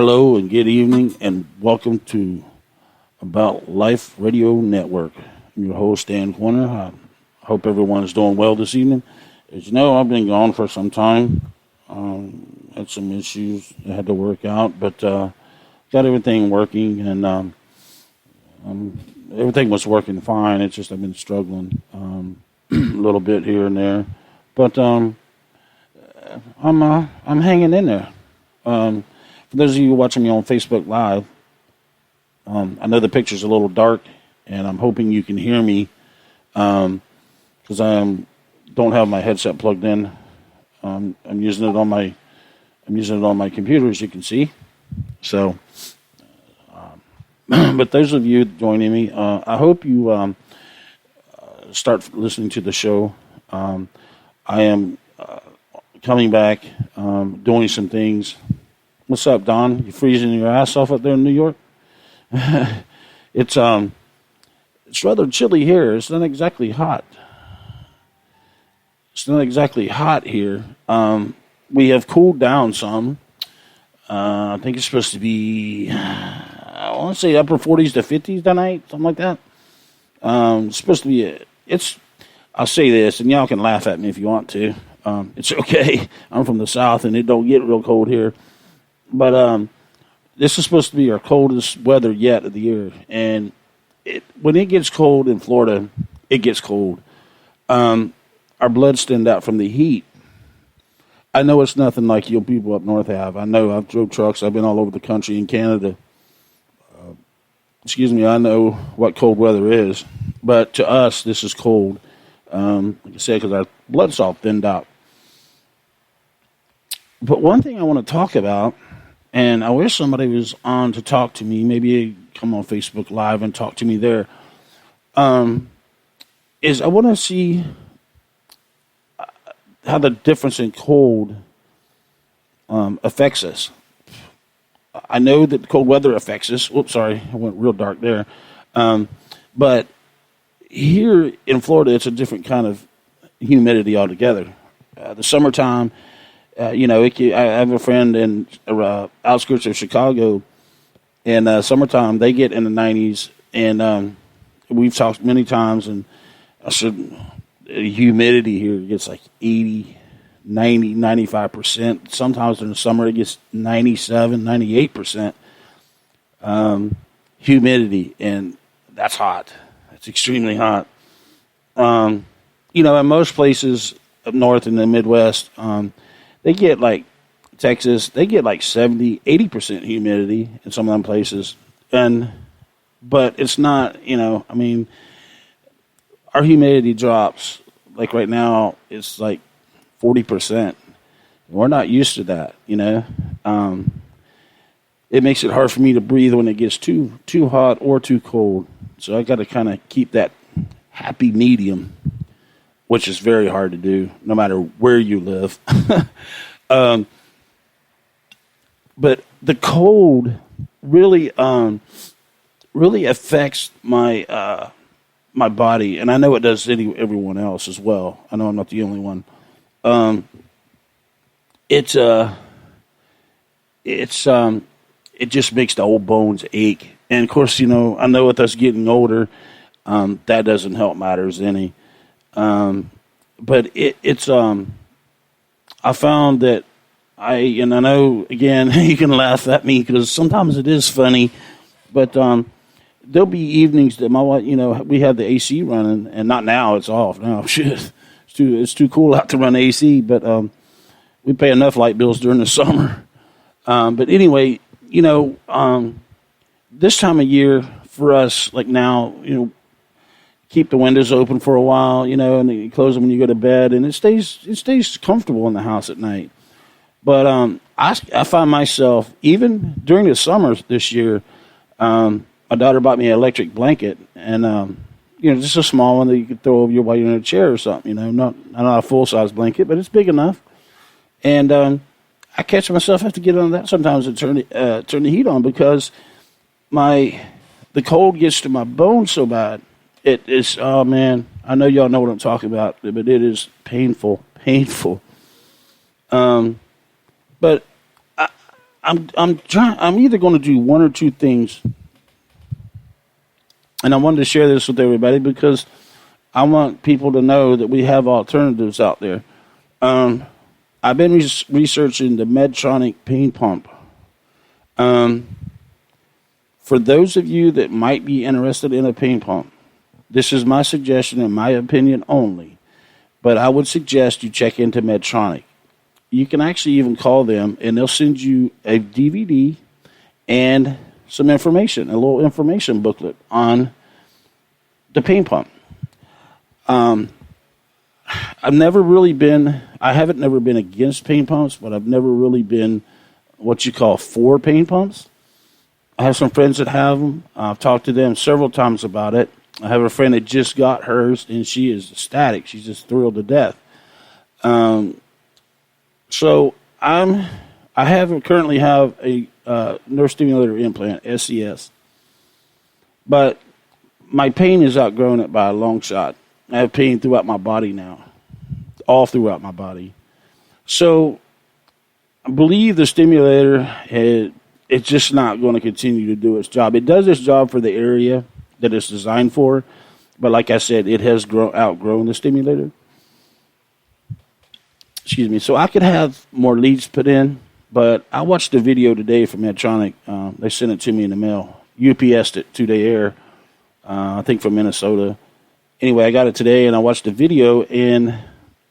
Hello and good evening, and welcome to About Life Radio Network. I'm your host, Dan Corner. I hope everyone is doing well this evening. As you know, I've been gone for some time. Had some issues I had to work out, but got everything working, and everything was working fine. It's just I've been struggling a little bit here and there, but I'm hanging in there. For those of you watching me on Facebook Live, I know the picture's a little dark, and I'm hoping you can hear me because I don't have my headset plugged in. I'm using it on my computer, as you can see. So, but those of you joining me, I hope you start listening to the show. I am coming back, doing some things. What's up, Don? You freezing your ass off up there in New York? It's rather chilly here. It's not exactly hot. It's not exactly hot here. We have cooled down some. I think it's supposed to be, I want to say upper 40s to 50s tonight, something like that. It's supposed to be, I'll say this, and y'all can laugh at me if you want to. It's okay. I'm from the South, and it don't get real cold here. But this is supposed to be our coldest weather yet of the year. And when it gets cold in Florida, it gets cold. Our blood's thinned out from the heat. I know it's nothing like you people up north have. I know I've drove trucks. I've been all over the country in Canada. I know what cold weather is. But to us, this is cold. Like I said, because our blood's all thinned out. But one thing I want to talk about, and I wish somebody was on to talk to me, maybe come on Facebook Live and talk to me there, is I want to see how the difference in cold affects us. I know that cold weather affects us. Oops, sorry, I went real dark there. But here in Florida, it's a different kind of humidity altogether. The summertime, I have a friend in outskirts of Chicago. In summertime, they get in the 90s, and we've talked many times, and I said the humidity here gets like 80, 90, 95%. Sometimes in the summer, it gets 97, 98% humidity, and that's hot. It's extremely hot. In most places up north in the Midwest, they get like Texas, they get like 70, 80% humidity in some of them places. But it's not, our humidity drops. Like right now, it's like 40%. We're not used to that, It makes it hard for me to breathe when it gets too hot or too cold. So I got to kind of keep that happy medium, which is very hard to do, no matter where you live. But the cold really affects my my body, and I know it does everyone else as well. I know I'm not the only one. It just makes the old bones ache, and of course, I know with us getting older, that doesn't help matters any. But it's I found that I know, again, you can laugh at me because sometimes it is funny, but there'll be evenings that my wife, we have the AC running, and not now, it's off now. Shit, it's too cool out to run AC, but we pay enough light bills during the summer. But anyway, this time of year for us, like now, keep the windows open for a while, and you close them when you go to bed, and it stays comfortable in the house at night. But I find myself, even during the summers this year, my daughter bought me an electric blanket, and just a small one that you could throw over you while you're in a chair or something. Not a full size blanket, but it's big enough. And I catch myself have to get on that sometimes and turn the heat on because the cold gets to my bones so bad. It is, oh man, I know y'all know what I'm talking about, but it is painful. But I'm either going to do one or two things, and I wanted to share this with everybody because I want people to know that we have alternatives out there. I've been researching the Medtronic pain pump. For those of you that might be interested in a pain pump, this is my suggestion and my opinion only, but I would suggest you check into Medtronic. You can actually even call them, and they'll send you a DVD and some information, a little information booklet on the pain pump. I haven't never been against pain pumps, but I've never really been what you call for pain pumps. I have some friends that have them. I've talked to them several times about it. I have a friend that just got hers, and she is ecstatic. She's just thrilled to death. So I currently have a nerve stimulator implant, SCS, but my pain has outgrown it by a long shot. I have pain throughout my body now, all throughout my body. So I believe the stimulator, it's just not going to continue to do its job. It does its job for the area that it's designed for, but like I said, it has outgrown the stimulator. Excuse me. So I could have more leads put in, but I watched a video today from Medtronic. They sent it to me in the mail. UPS'd it 2-day air, I think from Minnesota. Anyway, I got it today, and I watched the video, and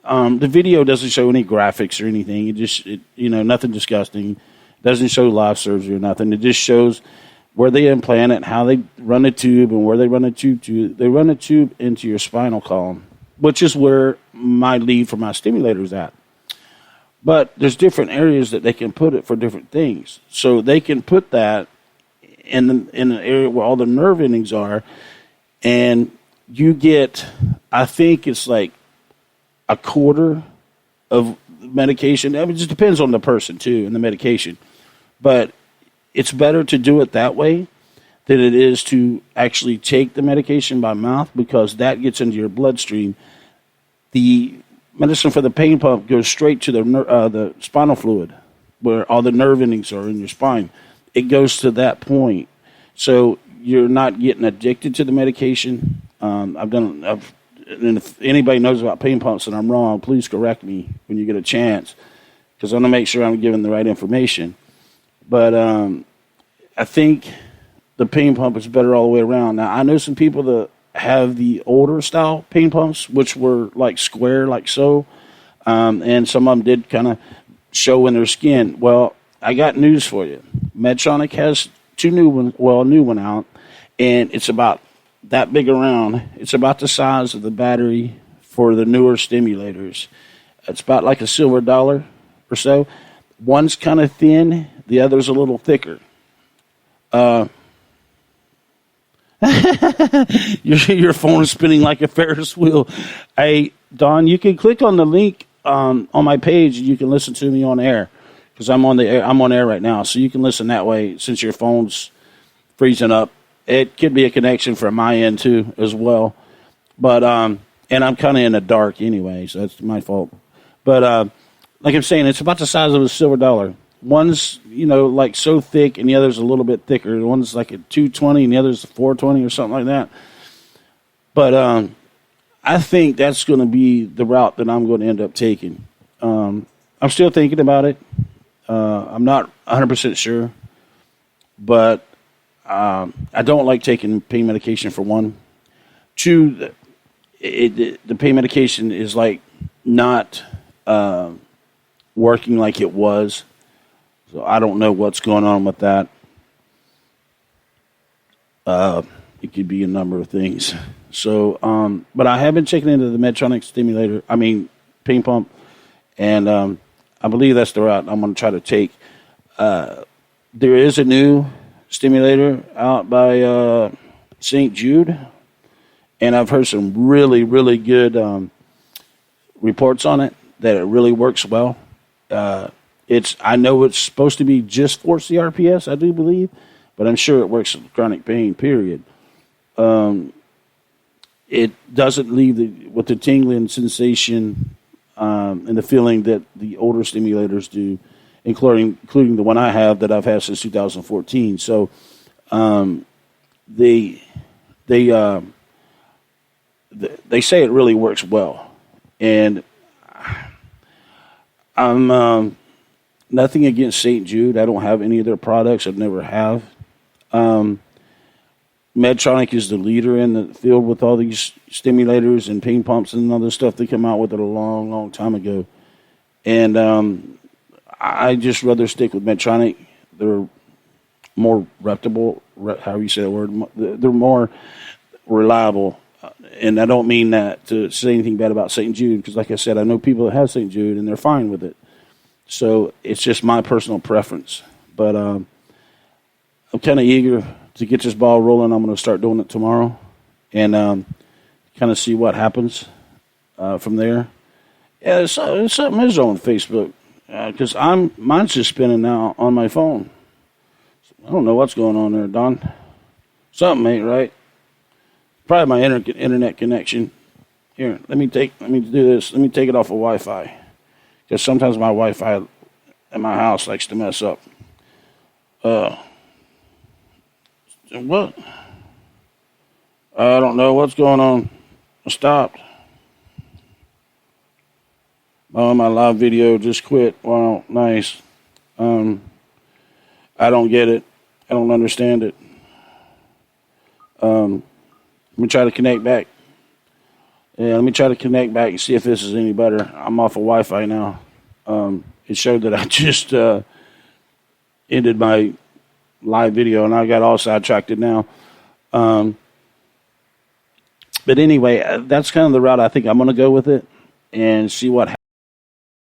the video doesn't show any graphics or anything. It nothing disgusting. It doesn't show live surgery or nothing. It just shows where they implant it, how they run a tube, and where they run a tube to. They run a tube into your spinal column, which is where my lead for my stimulator is at. But there's different areas that they can put it for different things. So they can put that in an area where all the nerve endings are, and you get, I think it's like a quarter of medication. I mean, it just depends on the person, too, and the medication. But it's better to do it that way than it is to actually take the medication by mouth, because that gets into your bloodstream. The medicine for the pain pump goes straight to the spinal fluid, where all the nerve endings are in your spine. It goes to that point. So you're not getting addicted to the medication. And if anybody knows about pain pumps and I'm wrong, please correct me when you get a chance, because I want to make sure I'm giving the right information. But I think the pain pump is better all the way around. Now, I know some people that have the older style pain pumps, which were like square, like so, and some of them did kind of show in their skin. Well, I got news for you. Medtronic has a new one out, and it's about that big around. It's about the size of the battery for the newer stimulators. It's about like a silver dollar or so. One's kind of thin, the other's a little thicker. Your phone is spinning like a Ferris wheel. Hey, Don, you can click on the link on my page, and you can listen to me on air, because I'm on air right now, so you can listen that way since your phone's freezing up. It could be a connection from my end too as well, but and I'm kind of in the dark anyway, so that's my fault. But like I'm saying, it's about the size of a silver dollar. One's like so thick, and the other's a little bit thicker. One's like a 220, and the other's a 420 or something like that. But I think that's going to be the route that I'm going to end up taking. I'm still thinking about it. I'm not 100% sure, but I don't like taking pain medication, for one. Two, the pain medication is like not working like it was. So I don't know what's going on with that. It could be a number of things. So, but I have been checking into the Medtronic pain pump, and I believe that's the route I'm going to try to take. There is a new stimulator out by St. Jude, and I've heard some really, really good reports on it, that it really works well. I know it's supposed to be just for CRPS, I do believe, but I'm sure it works with chronic pain, period. It doesn't leave with the tingling sensation and the feeling that the older stimulators do. including the one I have that I've had since 2014. So they say it really works well, and I'm nothing against St. Jude. I don't have any of their products. I've never have. Medtronic is the leader in the field with all these stimulators and pain pumps and other stuff. They come out with it a long, long time ago. And I just rather stick with Medtronic. They're more reputable, however you say that word. They're more reliable. And I don't mean that to say anything bad about St. Jude, because like I said, I know people that have St. Jude and they're fine with it. So it's just my personal preference. But I'm kind of eager to get this ball rolling. I'm going to start doing it tomorrow and kind of see what happens from there. Yeah, there's something is on Facebook because mine's just spinning now on my phone. I don't know what's going on there, Don. Something ain't right. Probably my internet connection. Here, let me do this. Let me take it off of Wi-Fi because sometimes my Wi-Fi at my house likes to mess up. What? I don't know what's going on. I stopped. Oh, my live video just quit. Wow, nice. I don't get it. I don't understand it. Let me try to connect back. Yeah, let me try to connect back and see if this is any better. I'm off of Wi-Fi now. It showed that I just ended my live video, and I got all sidetracked now. But anyway, that's kind of the route I think I'm going to go with it and see what happens.